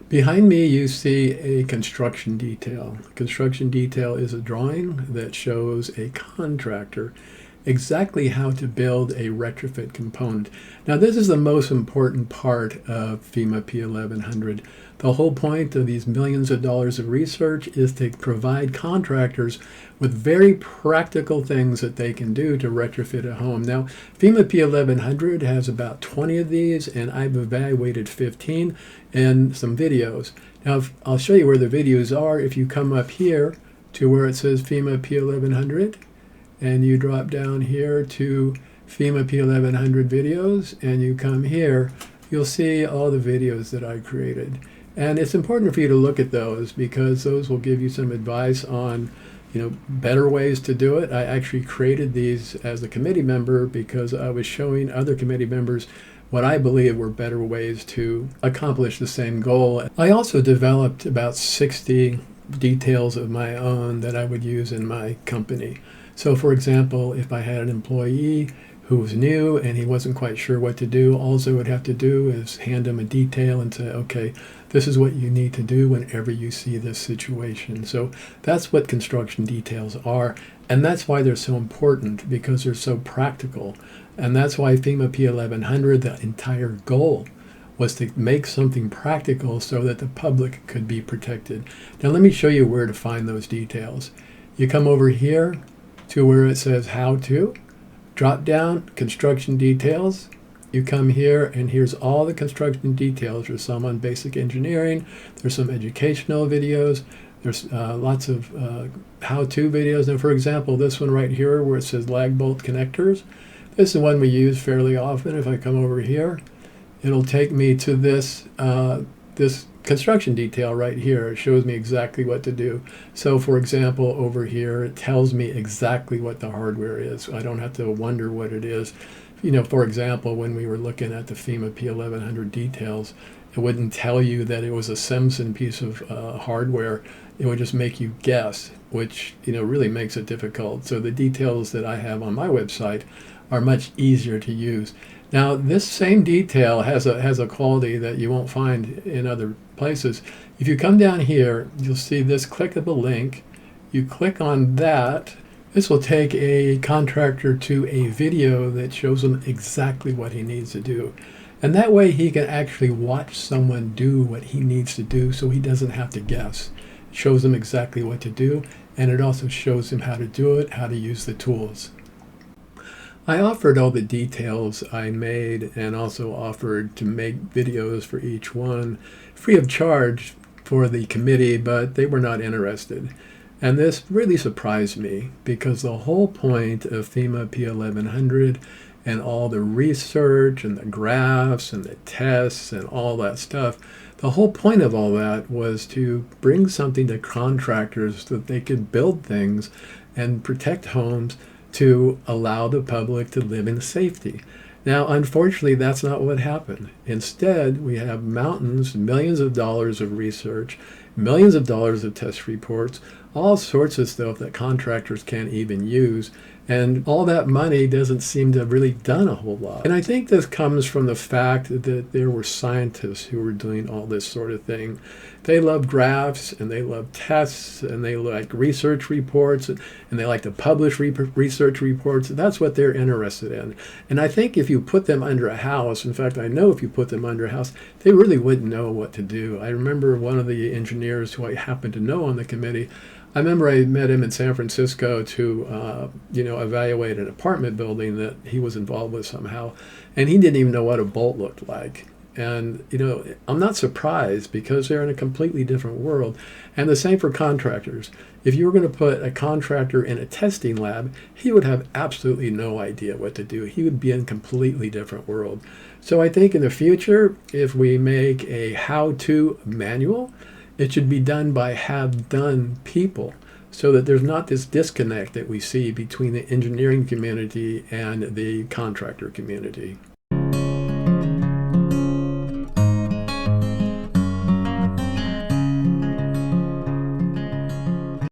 Behind me you see a construction detail. Construction detail is a drawing that shows a contractor exactly how to build a retrofit component. Now this is the most important part of FEMA P-1100. The whole point of these millions of dollars of research is to provide contractors with very practical things that they can do to retrofit a home. Now FEMA P-1100 has about 20 of these, and I've evaluated 15 and some videos. Now I'll show you where the videos are. If you come up here to where it says FEMA P-1100, and you drop down here to FEMA P-1100 videos, and you come here, you'll see all the videos that I created. And it's important for you to look at those because those will give you some advice on, better ways to do it. I actually created these as a committee member because I was showing other committee members what I believe were better ways to accomplish the same goal. I also developed about 60 details of my own that I would use in my company. So for example, if I had an employee who was new and he wasn't quite sure what to do, all I would have to do is hand him a detail and say, okay, this is what you need to do whenever you see this situation. So that's what construction details are, and that's why they're so important, because they're so practical. And that's why FEMA P-1100, the entire goal was to make something practical so that the public could be protected. Now let me show you where to find those details. You come over here to where it says how to, drop down construction details. You come here and here's all the construction details. There's some on basic engineering, there's some educational videos, there's lots of how-to videos. Now for example, this one right here where it says lag bolt connectors, this is one we use fairly often. If I come over here, it'll take me to this this construction detail right here. It shows me exactly what to do. So for example, over here, it tells me exactly what the hardware is. I don't have to wonder what it is. For example, when we were looking at the FEMA P-1100 details, it wouldn't tell you that it was a Simpson piece of hardware. It would just make you guess, which really makes it difficult. So the details that I have on my website are much easier to use. Now this same detail has a quality that you won't find in other places. If you come down here, you'll see this clickable link. You click on that. This will take a contractor to a video that shows him exactly what he needs to do. And that way he can actually watch someone do what he needs to do so he doesn't have to guess. It shows him exactly what to do, and it also shows him how to do it, how to use the tools. I offered all the details I made and also offered to make videos for each one free of charge for the committee, but they were not interested. And this really surprised me because the whole point of FEMA P-1100 and all the research and the graphs and the tests and all that stuff, the whole point of all that was to bring something to contractors so that they could build things and protect homes to allow the public to live in safety. Now, unfortunately, that's not what happened. Instead, we have mountains, millions of dollars of research, millions of dollars of test reports, all sorts of stuff that contractors can't even use. And all that money doesn't seem to have really done a whole lot. And I think this comes from the fact that there were scientists who were doing all this sort of thing. They love graphs, and they love tests, and they like research reports, and they like to publish research reports. That's what they're interested in. And I think if you put them under a house, in fact, I know if you put them under a house, they really wouldn't know what to do. I remember one of the engineers who I happened to know on the committee, I remember I met him in San Francisco to, evaluate an apartment building that he was involved with somehow, and he didn't even know what a bolt looked like. And, I'm not surprised because they're in a completely different world. And the same for contractors. If you were going to put a contractor in a testing lab, he would have absolutely no idea what to do. He would be in a completely different world. So I think in the future, if we make a how-to manual, it should be done by have-done people so that there's not this disconnect that we see between the engineering community and the contractor community.